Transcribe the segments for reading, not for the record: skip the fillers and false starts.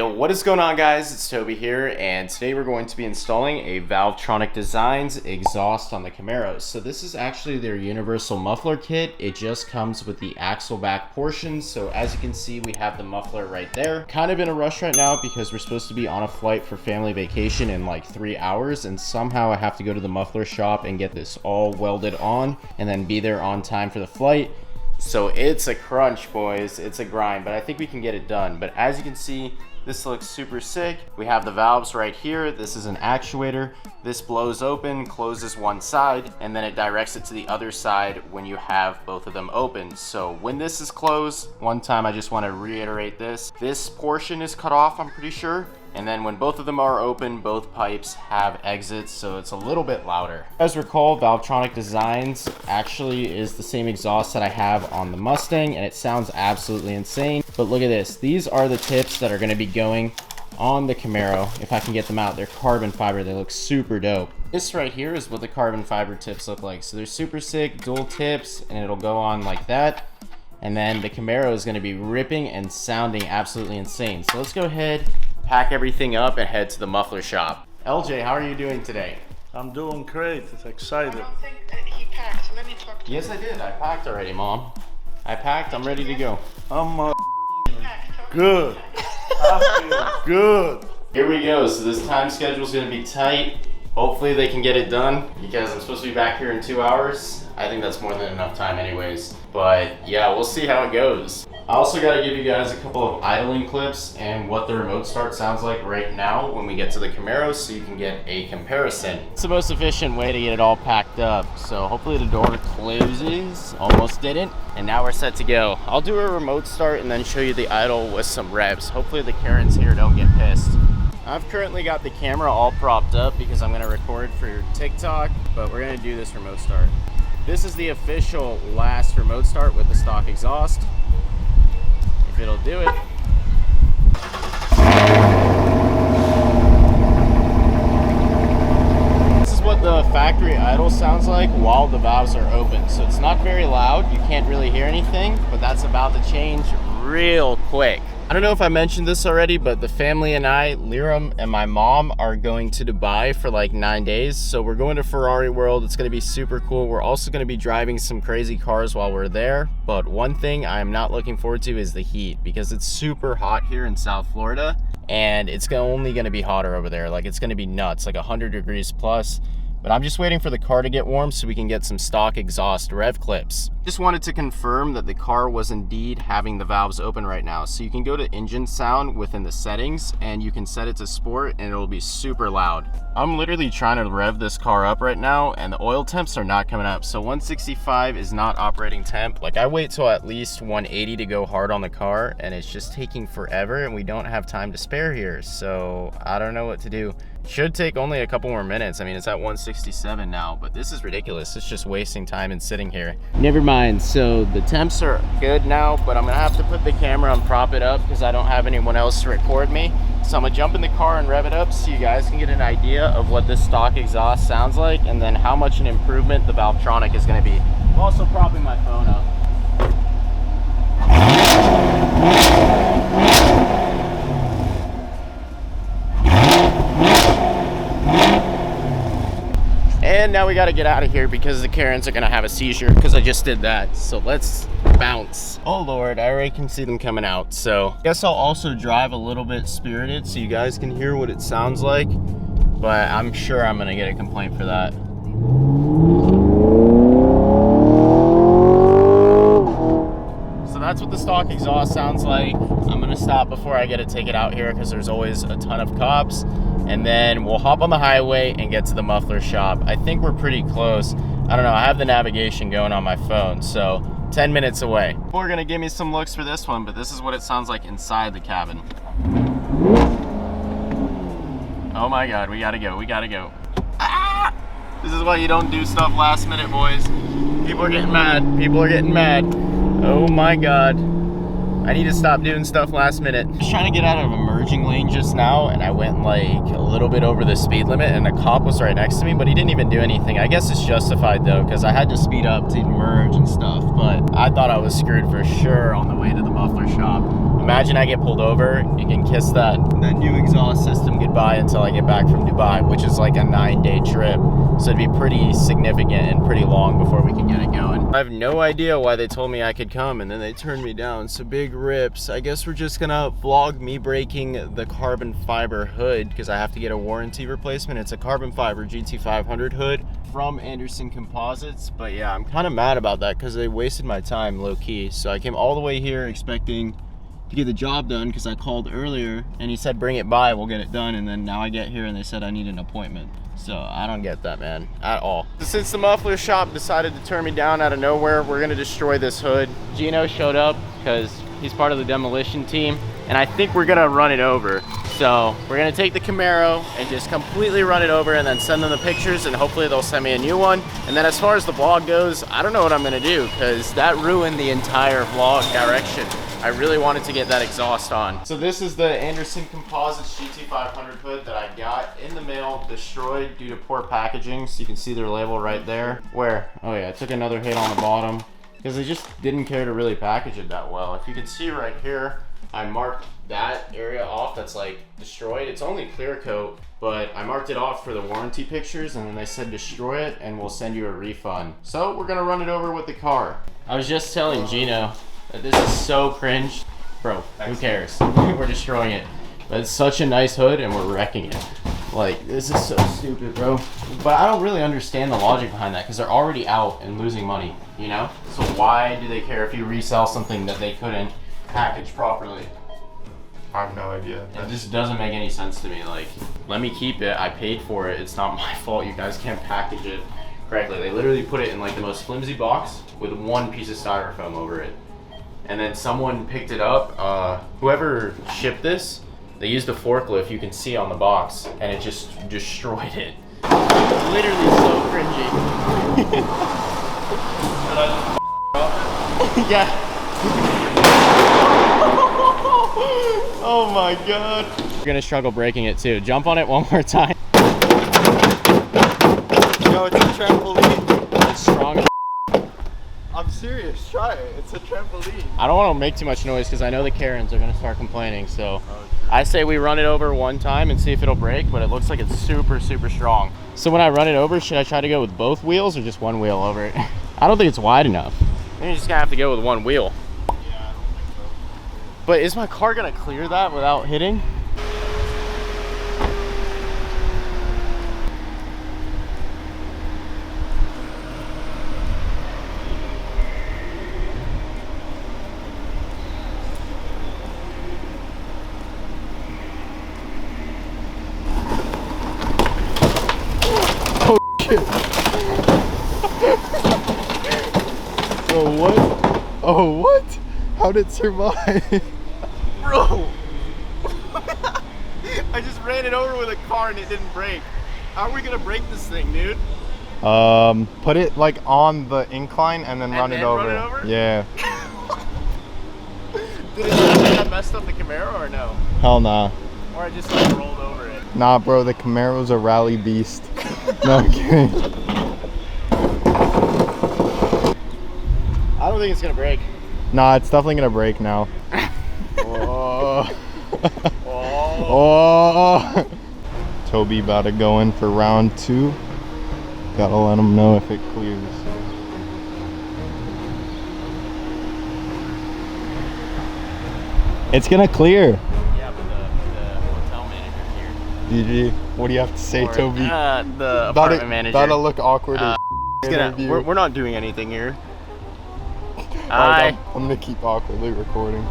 Yo, what is going on, guys? It's Toby here, and today we're going to be installing a Valvetronic Designs exhaust on the Camaros. So this is actually their universal muffler kit. It just comes with the axle back portion. So as you can see, we have the muffler right there. Kind of in a rush right now because we're supposed to be on a flight for family vacation in like 3 hours, and somehow I have to go to the muffler shop and get this all welded on and then be there on time for the flight. So it's a crunch, boys. It's a grind, but I think we can get it done. But as you can see, this looks super sick. We have the valves right here. This is an actuator. This blows open, closes one side, and then it directs it to the other side when you have both of them open. So when this is closed, one time I just want to reiterate this. This portion is cut off, I'm pretty sure. And then when both of them are open, both pipes have exits, so it's a little bit louder. As recall, Valvetronic Designs actually is the same exhaust that I have on the Mustang, and it sounds absolutely insane. But look at this. These are the tips that are going to be going on the Camaro. If I can get them out, they're carbon fiber. They look super dope. This right here is what the carbon fiber tips look like. So they're super sick, dual tips, and it'll go on like that. And then the Camaro is going to be ripping and sounding absolutely insane. So let's go ahead, pack everything up, and head to the muffler shop. LJ, how are you doing today? I'm doing great. It's excited. I don't think he packed. Let me talk to him. Yes, I did. I packed already, Mom. I packed. I'm ready to go. I'm good. I feel good. Here we go. So this time schedule is going to be tight. Hopefully they can get it done because I'm supposed to be back here in 2 hours. I think that's more than enough time anyways. But yeah, we'll see how it goes. I also got to give you guys a couple of idling clips and what the remote start sounds like right now when we get to the Camaro, so you can get a comparison. It's the most efficient way to get it all packed up. So hopefully the door closes. Almost didn't. And now we're set to go. I'll do a remote start and then show you the idle with some revs. Hopefully the Karens here don't get pissed. I've currently got the camera all propped up because I'm going to record for TikTok, but we're going to do this remote start. This is the official last remote start with the stock exhaust. If it'll do it. This is what the factory idle sounds like while the valves are open. So it's not very loud. You can't really hear anything, but that's about to change real quick. I don't know if I mentioned this already, but the family and I, Liram and my mom, are going to Dubai for like 9 days. So we're going to Ferrari World. It's going to be super cool. We're also going to be driving some crazy cars while we're there. But one thing I'm not looking forward to is the heat, because it's super hot here in South Florida, and it's only going to be hotter over there. Like, it's going to be nuts, like 100 degrees plus. But I'm just waiting for the car to get warm so we can get some stock exhaust rev clips. Just wanted to confirm that the car was indeed having the valves open right now. So you can go to engine sound within the settings and you can set it to sport and it'll be super loud. I'm literally trying to rev this car up right now and the oil temps are not coming up. So 165 is not operating temp. Like, I wait till at least 180 to go hard on the car and it's just taking forever and we don't have time to spare here. So I don't know what to do. Should take only a couple more minutes. I mean, it's at 167 now, but this is ridiculous. It's just wasting time and sitting here. Never mind. So the temps are good now, but I'm gonna have to put the camera and prop it up because I don't have anyone else to record me. So I'm gonna jump in the car and rev it up so you guys can get an idea of what this stock exhaust sounds like and then how much an improvement the Valvetronic is gonna be. I'm also propping my phone up. And now we got to get out of here because the Karens are going to have a seizure because I just did that. So let's bounce. Oh Lord, I already can see them coming out. So I guess I'll also drive a little bit spirited so you guys can hear what it sounds like. But I'm sure I'm going to get a complaint for that. So that's what the stock exhaust sounds like. I'm going to stop before I get a ticket out here because there's always a ton of cops. And then we'll hop on the highway and get to the muffler shop. I think we're pretty close. I don't know, I have the navigation going on my phone, so 10 minutes away. We're gonna give me some looks for this one, but this is what it sounds like inside the cabin. Oh my God, we gotta go, we gotta go. Ah! This is why you don't do stuff last minute, boys. People are getting mad, people are getting mad. Oh my God. I need to stop doing stuff last minute. Just trying to get out of emergency merging lane just now, and I went like a little bit over the speed limit, and a cop was right next to me, but he didn't even do anything. I guess it's justified though, because I had to speed up to merge and stuff, but I thought I was screwed for sure on the way to the muffler shop. Imagine I get pulled over and can kiss that new exhaust system goodbye until I get back from Dubai, which is like a 9-day trip. So it'd be pretty significant and pretty long before we can get it going. I have no idea why they told me I could come and then they turned me down. So big rips. I guess we're just gonna vlog me breaking the carbon fiber hood because I have to get a warranty replacement. It's a carbon fiber GT500 hood from Anderson Composites. But yeah, I'm kind of mad about that because they wasted my time low key. So I came all the way here expecting to get the job done because I called earlier and he said bring it by, we'll get it done, and then now I get here and they said I need an appointment. So I don't get that, man, at all. Since the muffler shop decided to turn me down out of nowhere, we're gonna destroy this hood. Gino showed up because he's part of the demolition team, and I think we're gonna run it over. So we're gonna take the Camaro and just completely run it over and then send them the pictures, and hopefully they'll send me a new one. And then as far as the vlog goes, I don't know what I'm gonna do because that ruined the entire vlog direction. I really wanted to get that exhaust on. So this is the Anderson Composites GT500 hood that I got in the mail, destroyed due to poor packaging. So you can see their label right there. Where? Oh yeah, I took another hit on the bottom because they just didn't care to really package it that well. If you can see right here, I marked that area off that's like destroyed. It's only clear coat, but I marked it off for the warranty pictures, and then they said destroy it and we'll send you a refund. So we're gonna run it over with the car. I was just telling Gino that this is so cringe. Bro, who cares? We're destroying it. But it's such a nice hood and we're wrecking it. Like, this is so stupid, bro. But I don't really understand the logic behind that because they're already out and losing money, you know? So why do they care if you resell something that they couldn't package properly? I have no idea. It just doesn't make any sense to me. Like, let me keep it. I paid for it. It's not my fault. You guys can't package it correctly. They literally put it in like the most flimsy box with one piece of styrofoam over it. And then someone picked it up. Whoever shipped this, they used a forklift, you can see on the box, and it just destroyed it. Literally so cringy. Yeah. Oh my god. You're gonna struggle breaking it too. Jump on it one more time. Yo, it's a trampoline. It's strong. I'm serious, try it. It's a trampoline. I don't want to make too much noise because I know the Karens are gonna start complaining, so I say we run it over one time and see if it'll break, but it looks like it's super, super strong. So when I run it over, should I try to go with both wheels or just one wheel over it? I don't think it's wide enough. I think you're just gonna have to go with one wheel. Yeah, I don't think so. But is my car gonna clear that without hitting? Bro, what? Oh, what? How did it survive? Bro! I just ran it over with a car and it didn't break. How are we gonna break this thing, dude? Put it like on the incline and then run it over. Run it over? Yeah. Did it sound like I messed up the Camaro or no? Hell nah. Or I just like rolled over it? Nah, bro, the Camaro's a rally beast. No, I'm kidding. I don't think it's gonna break. Nah, it's definitely gonna break now. Whoa. Oh. Toby about to go in for round 2. Gotta let him know if it clears. It's gonna clear. Yeah, but the hotel manager's here. DG, what do you have to say, Or, Toby? the apartment manager. That'll look awkward as we're not doing anything here. Alright, I'm gonna keep awkwardly recording.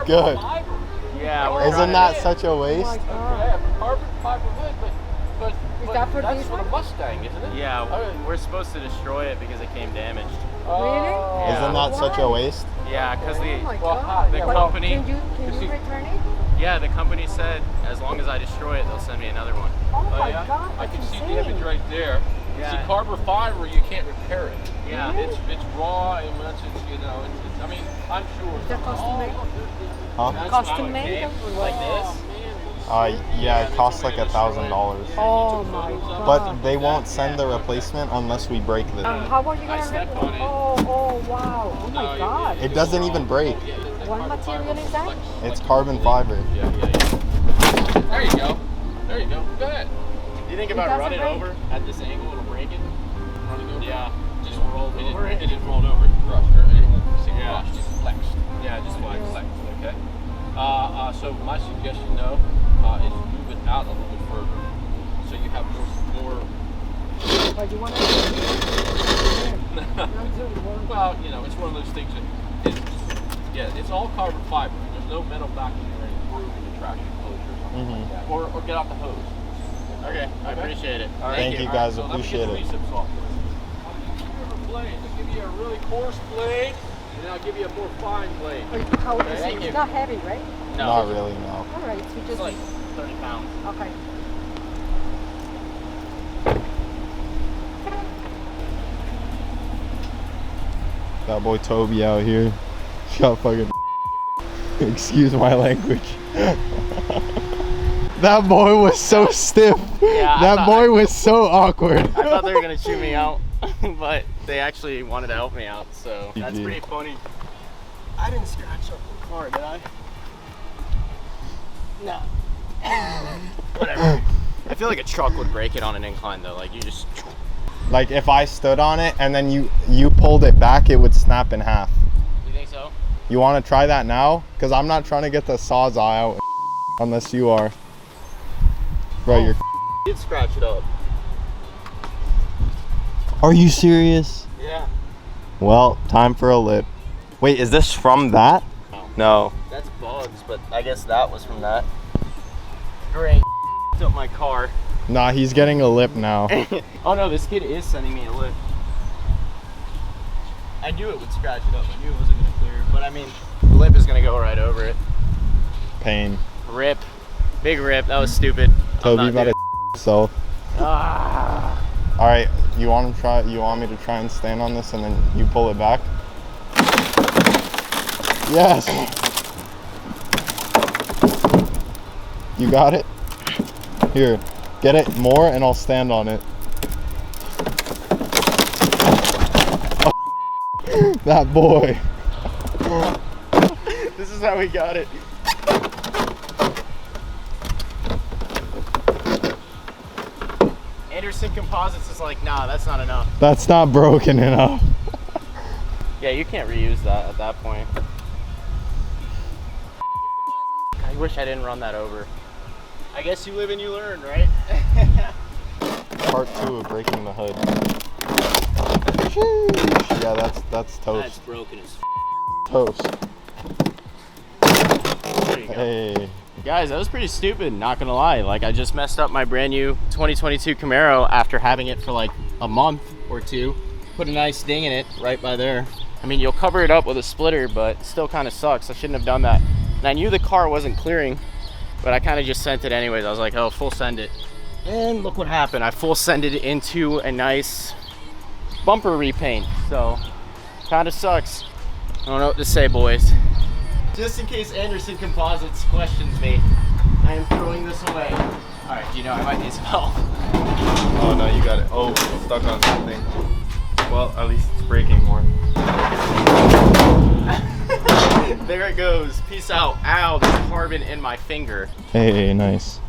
Good. Yeah, Isn't that such a waste? Carbon fiber hood, but that's for the Mustang, isn't it? Yeah, we're supposed to destroy it because it came damaged. Really? Isn't that such a waste? Yeah, because God. the company. Can you return it? Yeah, the company said as long as I destroy it, they'll send me another one. Oh my yeah? god, I can that's see insane. the image right there. See, carbon fiber, you can't repair it. Yeah. It's raw and much, you know, I mean, I'm sure. Is that custom made? Huh? That's Custom how it made? came, like this. Yeah, it costs like $1,000. Oh my god. But they won't send the replacement unless we break this. How are you I gonna slept on it. Oh wow. Oh my god. It doesn't even break. What material is that? It's carbon fiber. Yeah. There you go. There you go. Go ahead. Do you think It about doesn't running break? over at this angle, it'll break it? Running over. Yeah. Just rolled over it. it. It just rolled over. Crushed. Or it won't Yeah. crushed. Just flexed. Yeah, just flex. Flexed. Okay. So my suggestion, though, is move it out a little bit further, so you have more. What do you want to Well, you know, it's one of those things that is, yeah, it's all carbon fiber. There's no metal backing or any groove in the traction closure or something like that. Or get out the hose. Okay, I appreciate it. Thank you guys, appreciate it. I'll give you a blade. I'll give you a really coarse blade, and then I'll give you a more fine blade. How is Thank it? you. It's not heavy, right? Not really, no. Alright, so It's just like 30 pounds. okay. That boy Toby out here. Got fucking excuse my language. That boy was so stiff. Yeah, That boy was so awkward. I thought they were gonna chew me out, but they actually wanted to help me out, so You that's did. pretty funny. I didn't scratch up the car, did I? No. Whatever. I feel like a truck would break it on an incline though, like you just... Like if I stood on it and then you pulled it back, it would snap in half. You think so? You want to try that now? Because I'm not trying to get the Sawzall out unless you are. Bro, you're... Did scratch it up. Are you serious? Yeah. Well, time for a lip. Wait, is this from that? No. That's bugs, but I guess that was from that. Great. Up my car. Nah, he's getting a lip now. Oh no, this kid is sending me a lip. I knew it would scratch it up. I knew it wasn't gonna clear, but I mean, the lip is gonna go right over it. Pain. Rip. Big rip. That was stupid. Toby about to so. Ah. All right, you want to try? You want me to try and stand on this and then you pull it back? Yes. You got it? Here, get it more and I'll stand on it. That boy. This is how we got it. Anderson Composites is like, nah, that's not enough. That's not broken enough. Yeah, you can't reuse that at that point. I wish I didn't run that over. I guess you live and you learn, right? Part 2 of breaking the hood. Sheesh. Yeah, that's toast. That's broken as Toast. There you go. Hey. Guys, that was pretty stupid, not gonna lie. Like, I just messed up my brand new 2022 Camaro after having it for like a month or two. Put a nice ding in it right by there. I mean, you'll cover it up with a splitter, but it still kind of sucks. I shouldn't have done that. And I knew the car wasn't clearing, but I kind of just sent it anyways. I was like, oh, full send it. And look what happened. I full sended it into a nice bumper repaint. So, kind of sucks. I don't know what to say, boys. Just in case Anderson Composites questions me, I am throwing this away. All right, you know, I might need some help. Oh no, you got it. Oh, it's stuck on something. Well, at least it's breaking more. There it goes. Peace out. Ow, there's carbon in my finger. Hey, nice.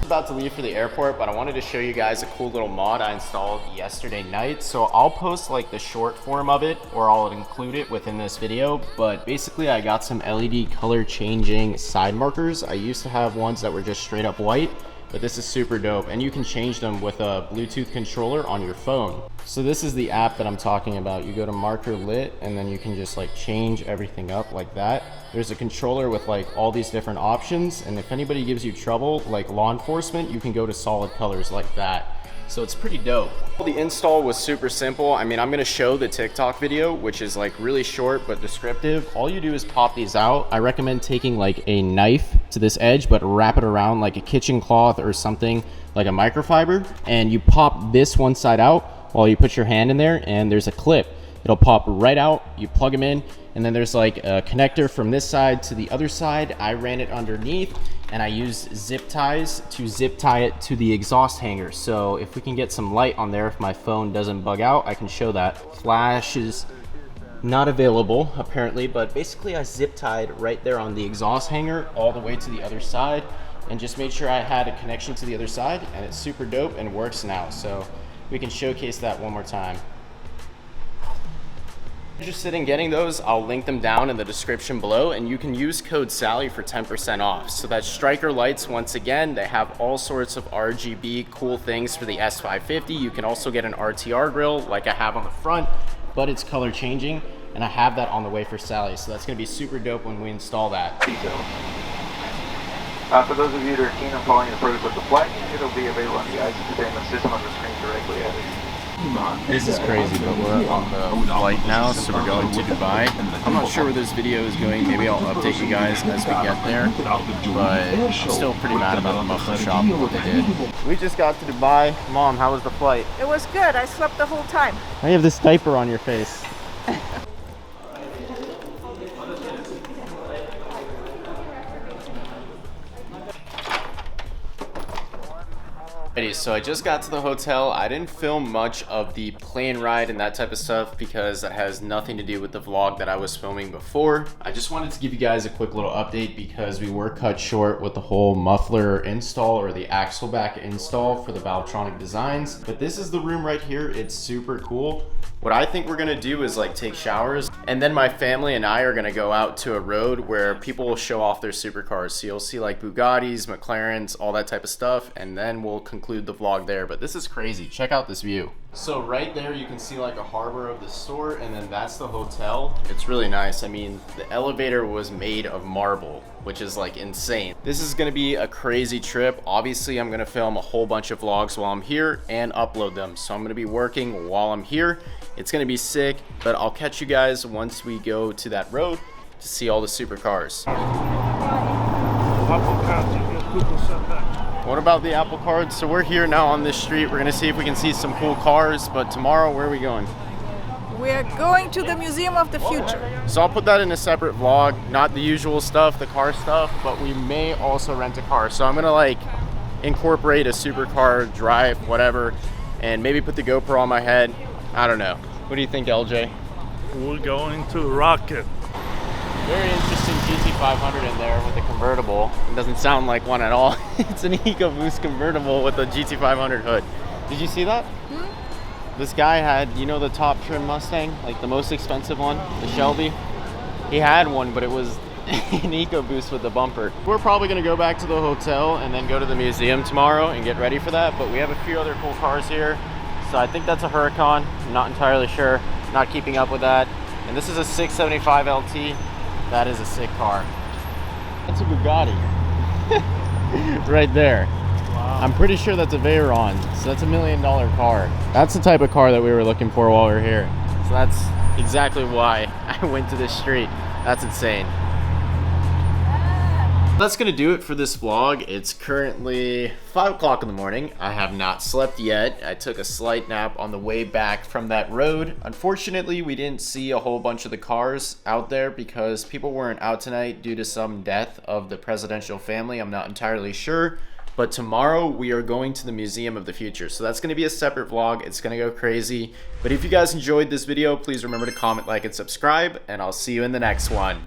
About to leave for the airport, but I wanted to show you guys a cool little mod I installed yesterday night. So I'll post like the short form of it, or I'll include it within this video. But basically I got some LED color changing side markers. I used to have ones that were just straight up white, but this is super dope, and you can change them with a Bluetooth controller on your phone. So this is the app that I'm talking about. You go to marker lit, and then you can just like change everything up like that. There's a controller with like all these different options, and if anybody gives you trouble, like law enforcement, you can go to solid colors like that. So it's pretty dope. The install was super simple. I mean, I'm gonna show the TikTok video, which is like really short but descriptive. All you do is pop these out. I recommend taking like a knife to this edge, but wrap it around like a kitchen cloth or something like a microfiber, and you pop this one side out while you put your hand in there, and there's a clip. It'll pop right out, you plug them in, and then there's like a connector from this side to the other side. I ran it underneath, and I used zip ties to zip tie it to the exhaust hanger. So if we can get some light on there, if my phone doesn't bug out, I can show that. Flash is not available apparently, but basically I zip tied right there on the exhaust hanger all the way to the other side, and just made sure I had a connection to the other side, and it's super dope and works now. So we can showcase that one more time. Interested in getting those, I'll link them down in the description below, and you can use code Sally for 10% off. So that's striker lights. Once again, they have all sorts of RGB cool things for the S550. You can also get an RTR grill like I have on the front, but it's color changing, and I have that on the way for Sally. So that's gonna be super dope when we install that. For those of you that are keen on following the protocol of the flight, it'll be available on the IC entertainment system on the screen directly ahead of you. This is crazy, but we're on the flight now, so we're going to Dubai. I'm not sure where this video is going. Maybe I'll update you guys as we get there, but I'm still pretty mad about the muffler shop and what they did. We just got to Dubai. Mom, how was the flight? It was good. I slept the whole time. Now you have this diaper on your face. So I just got to the hotel. I didn't film much of the plane ride and that type of stuff because that has nothing to do with the vlog that I was filming before. I just wanted to give you guys a quick little update because we were cut short with the whole muffler install or the axle back install for the Valvetronic designs. But this is the room right here. It's super cool. What I think we're gonna do is like take showers, and then my family and I are gonna go out to a road where people will show off their supercars. So you'll see like Bugattis, McLarens, all that type of stuff, and then we'll conclude the vlog there. But this is crazy. Check out this view. So right there you can see like a harbor of the store, and then that's the hotel. It's really nice. I mean, the elevator was made of marble, which is like insane. This is gonna be a crazy trip. Obviously I'm gonna film a whole bunch of vlogs while I'm here and upload them. So I'm gonna be working while I'm here. It's gonna be sick, but I'll catch you guys once we go to that road to see all the supercars. What about the Apple Card? So we're here now on this street. We're gonna see if we can see some cool cars, but tomorrow, where are we going? We're going to the Museum of the Future. So I'll put that in a separate vlog, not the usual stuff, the car stuff, but we may also rent a car. So I'm gonna like incorporate a supercar, drive, whatever, and maybe put the GoPro on my head. I don't know. What do you think, LJ? We're going to rocket. Very interesting GT500 in there with a convertible. It doesn't sound like one at all. It's an EcoBoost convertible with a GT500 hood. Did you see that? This guy had, you know, the top trim Mustang, like the most expensive one, the Shelby? He had one, but it was an EcoBoost with the bumper. We're probably gonna go back to the hotel and then go to the museum tomorrow and get ready for that, but we have a few other cool cars here. So I think that's a Huracan. I'm not entirely sure, not keeping up with that. And this is a 675 LT. That is a sick car. That's a Bugatti. Right there. Wow. I'm pretty sure that's a Veyron, so that's $1 million car. That's the type of car that we were looking for while we were here. So that's exactly why I went to this street. That's insane. That's gonna do it for this vlog. It's currently 5 o'clock in the morning. I have not slept yet. I took a slight nap on the way back from that road. Unfortunately, we didn't see a whole bunch of the cars out there because people weren't out tonight due to some death of the presidential family. I'm not entirely sure. But tomorrow we are going to the Museum of the Future. So that's gonna be a separate vlog. It's gonna go crazy. But if you guys enjoyed this video, please remember to comment, like, and subscribe, and I'll see you in the next one.